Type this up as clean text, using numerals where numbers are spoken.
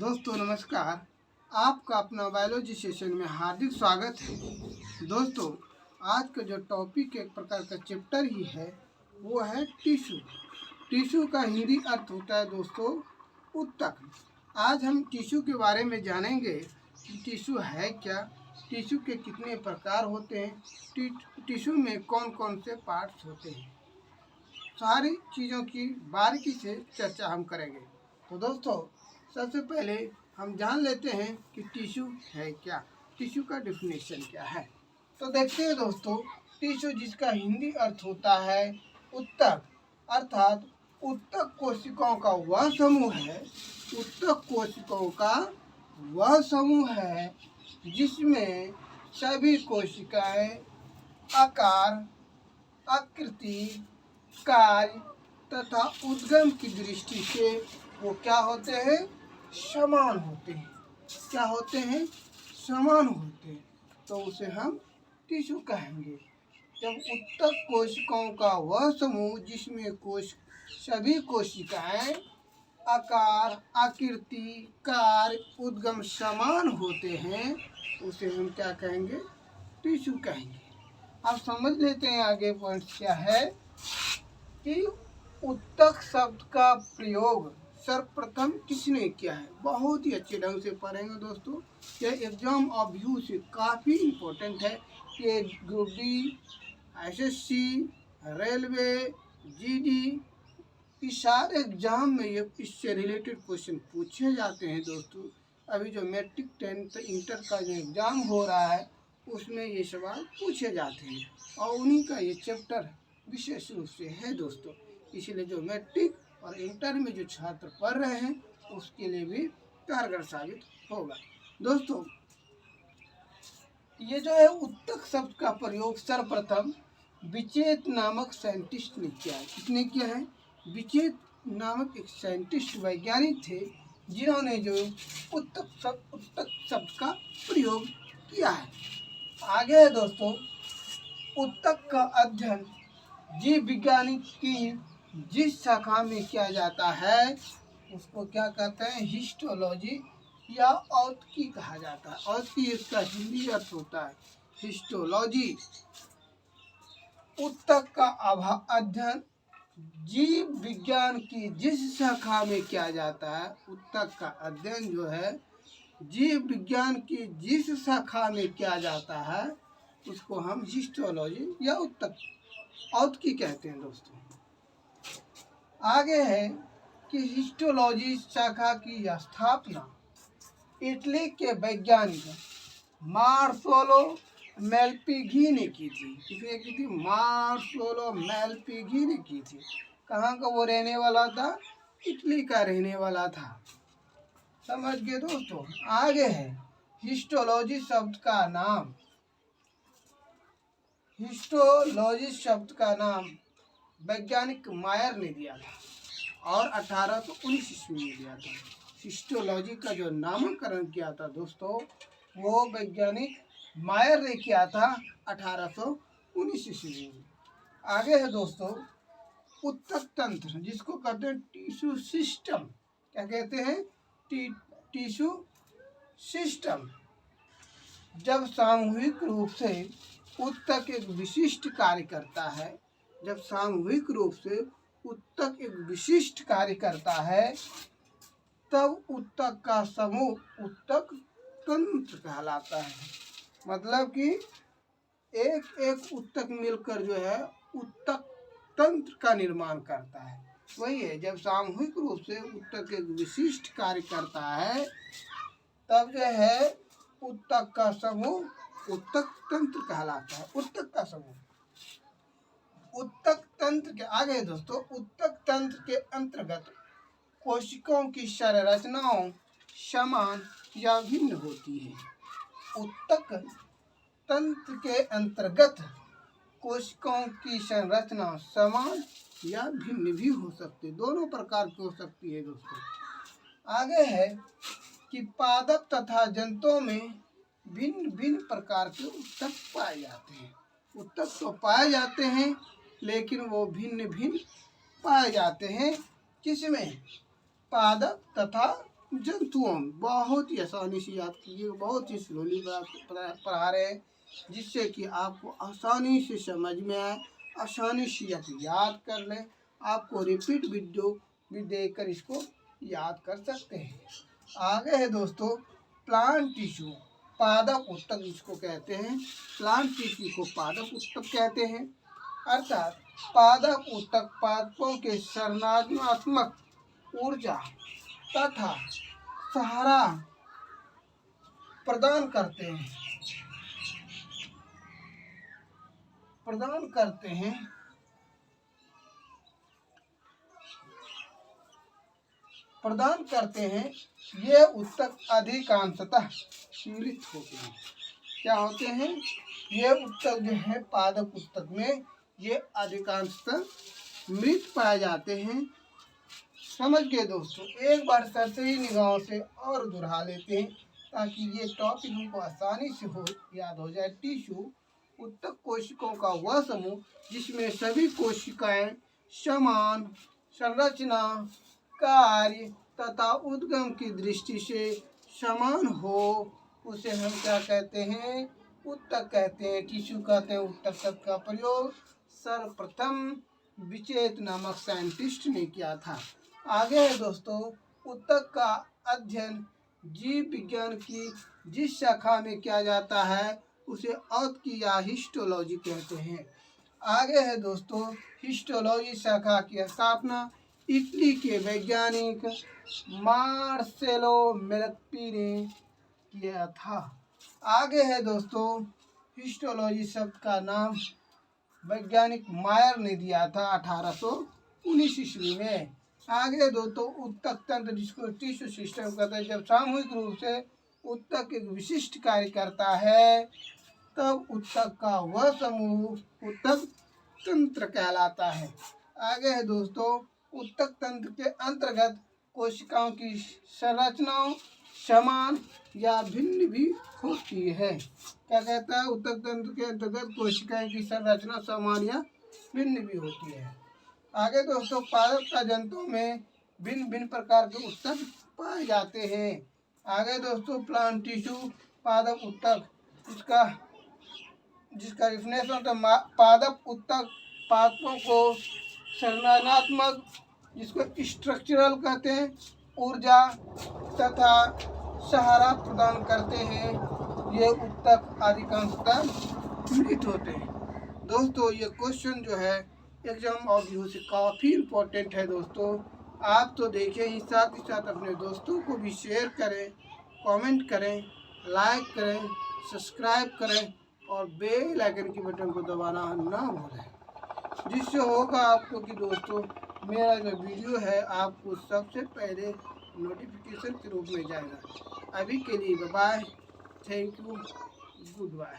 दोस्तों नमस्कार। आपका अपना बायोलॉजी सेशन में हार्दिक स्वागत है। दोस्तों आज का जो टॉपिक एक प्रकार का चैप्टर ही है वो है टिश्यू। टिश्यू का हिंदी अर्थ होता है दोस्तों ऊतक। आज हम टिश्यू के बारे में जानेंगे कि टिश्यू है क्या, टिश्यू के कितने प्रकार होते हैं, टिश्यू में कौन कौन से पार्ट्स होते हैं, सारी चीज़ों की बारीकी से चर्चा हम करेंगे। तो दोस्तों सबसे पहले हम जान लेते हैं कि टिश्यू है क्या, टिश्यू का डिफिनेशन क्या है। तो देखते हैं दोस्तों, टिश्यू जिसका हिंदी अर्थ होता है ऊतक, अर्थात ऊतक कोशिकाओं का वह समूह है, ऊतक कोशिकाओं का वह समूह है जिसमें सभी कोशिकाएं आकार, आकृति, कार्य तथा उद्गम की दृष्टि से वो क्या होते हैं, समान होते हैं। क्या होते हैं, समान होते हैं। तो उसे हम टिश्यू कहेंगे। जब ऊतक कोशिकाओं का वह समूह जिसमें सभी कोशिकाएं आकार, आकृति, कार्य, उद्गम समान होते हैं उसे हम क्या कहेंगे, टिश्यू कहेंगे। अब समझ लेते हैं आगे पॉइंट क्या है कि ऊतक शब्द का प्रयोग सर्वप्रथम किसने किया है। बहुत ही अच्छे ढंग से पढ़ेंगे दोस्तों, यह एग्जाम ऑफ व्यू से काफ़ी इम्पोर्टेंट है। ये group D, SSC, railway, GD, इस सारे एग्जाम में ये इससे रिलेटेड क्वेश्चन पूछे जाते हैं दोस्तों। अभी जो मैट्रिक 10th इंटर का जो एग्ज़ाम हो रहा है उसमें ये सवाल पूछे जाते हैं और उन्हीं का ये चैप्टर विशेष रूप से है दोस्तों। इसलिए जो मैट्रिक और इंटर में जो छात्र पढ़ रहे हैं उसके लिए भी कारगर साबित होगा। दोस्तों ये जो है ऊतक शब्द का प्रयोग सर्वप्रथम विचेत नामक साइंटिस्ट ने किया है। किसने किया है, विचेत नामक एक साइंटिस्ट वैज्ञानिक थे जिन्होंने जो ऊतक शब्द का प्रयोग किया है। आगे है दोस्तों, ऊतक का अध्ययन जीव विज्ञान की जिस शाखा में किया जाता है उसको क्या कहते हैं, हिस्टोलॉजी या औतकी कहा जाता है। औतकी इसका हिंदी अर्थ होता है हिस्टोलॉजी। ऊतक का अध्ययन जीव विज्ञान की जिस शाखा में किया जाता है, ऊतक का अध्ययन जो है जीव विज्ञान की जिस शाखा में किया जाता है उसको हम हिस्टोलॉजी या औतकी कहते हैं दोस्तों। आगे है कि हिस्टोलॉजी शाखा की स्थापना इटली के वैज्ञानिक मार्सेलो मेलपिगी ने की थी। किसने की थी, मार्सेलो मेलपिगी ने की थी। कहाँ का वो रहने वाला था, इटली का रहने वाला था। समझ गए दोस्तों। आगे है हिस्टोलॉजी शब्द का नाम, हिस्टोलॉजी शब्द का नाम वैज्ञानिक मायर ने दिया था और 1819 ईस्वी में दिया था। हिस्टोलॉजी का जो नामकरण किया था दोस्तों वो वैज्ञानिक मायर ने किया था 1819 ईस्वी में। आगे है दोस्तों ऊतक तंत्र, जिसको कहते हैं टिश्यू सिस्टम। क्या कहते हैं, टिश्यू सिस्टम। जब सामूहिक रूप से ऊतक एक विशिष्ट कार्य करता है, जब सामूहिक रूप से ऊतक एक विशिष्ट कार्य करता है तब ऊतक का समूह ऊतक तंत्र कहलाता है। मतलब कि एक एक ऊतक मिलकर जो है ऊतक तंत्र का निर्माण करता है। वही है, जब सामूहिक रूप से ऊतक एक विशिष्ट कार्य करता है तब जो है ऊतक का समूह ऊतक तंत्र कहलाता है। ऊतक का समूह ऊतक तंत्र के आगे दोस्तों, ऊतक तंत्र के अंतर्गत कोशिकाओं की संरचनाओं समान या भिन्न होती है। ऊतक तंत्र के अंतर्गत कोशिकाओं की संरचना समान या भिन्न भी हो सकती, दोनों प्रकार की हो सकती है दोस्तों। आगे है कि पादप तथा जंतुओं में भिन्न भिन्न प्रकार के ऊतक पाए जाते हैं। ऊतक तो पाए जाते हैं लेकिन वो भिन्न भिन्न पाए जाते हैं। किसमें, पादप तथा जंतुओं में बहुत ही आसानी से याद कीजिए, बहुत ही स्लोली पढ़ा रहे हैं जिससे कि आपको आसानी से समझ में आए, आसानी से आप याद कर लें। आपको रिपीट वीडियो भी देखकर इसको याद कर सकते हैं। आगे है दोस्तों प्लांट टिश्यू, पादप ऊतक जिसको कहते हैं। प्लांट टिश्यू को पादप ऊतक कहते हैं, अर्थात पादप ऊतक पादपों के संरचनात्मक ऊर्जा तथा सहारा प्रदान करते हैं ये ऊतक अधिकांशतः मृत होते हैं। क्या होते हैं? ये ऊतक जो है पादप ऊतक में ये अधिकांशतः मृत पाए जाते हैं। समझ गए दोस्तों? एक बार सरसरी निगाहों से और दोहरा लेते हैं ताकि ये टॉपिक हमको आसानी से याद हो जाए। टिश्यू ऊतक कोशिकाओं का वह समूह जिसमें सभी कोशिकाएं समान संरचना, कार्य तथा उद्गम की दृष्टि से समान हो, उसे हम क्या कहते हैं? ऊतक कहते हैं, टिश्यू कहते हैं। ऊतक शब्द का प्रयोग सर्वप्रथम विचेत नामक साइंटिस्ट ने किया था। आगे है दोस्तों ऊतक का अध्ययन जीव विज्ञान की जिस शाखा में किया जाता है उसे औत्की या हिस्टोलॉजी कहते हैं। आगे है दोस्तों हिस्टोलॉजी शाखा की स्थापना इटली के वैज्ञानिक मार्सेलो मेलप्पी ने किया था। आगे है दोस्तों हिस्टोलॉजी शब्द का नाम वैज्ञानिक मायर ने दिया था 1819 ईस्वी में। आगे दोस्तों ऊतक तंत्र जिसको टिश्यू सिस्टम कहते हैं, जब सामूहिक रूप से ऊतक एक विशिष्ट कार्य करता है तब ऊतक का वह समूह ऊतक तंत्र कहलाता है। आगे है दोस्तों ऊतक तंत्र के अंतर्गत कोशिकाओं की संरचनाओं समान या भिन्न भी होती है। क्या कहता है? ऊतक तंत्र के अंतर्गत कोशिकाएं की संरचना समान या भिन्न भी होती है। आगे दोस्तों पादप का जंतुओं में भिन्न भिन्न प्रकार के ऊतक पाए जाते हैं। आगे दोस्तों प्लांट टिश्यू पादप ऊतक जिसका डिफिनेशन होता है पादप ऊतक पादपों को संरचनात्मक जिसको स्ट्रक्चरल कहते हैं ऊर्जा तथा सहारा प्रदान करते हैं। ये ऊतक अधिकांशतः मृत होते हैं। दोस्तों ये क्वेश्चन जो है एग्जाम और व्यू से काफ़ी इम्पोर्टेंट है दोस्तों। आप तो देखें ही, साथ ही साथ अपने दोस्तों को भी शेयर करें, कमेंट करें, लाइक करें, सब्सक्राइब करें और बेल आइकन की बटन को दबाना ना भूलें, जिससे होगा आपको कि दोस्तों मेरा जो वीडियो है आपको सबसे पहले नोटिफिकेशन के रूप में जाएगा। अभी के लिए bye, thank you, good bye.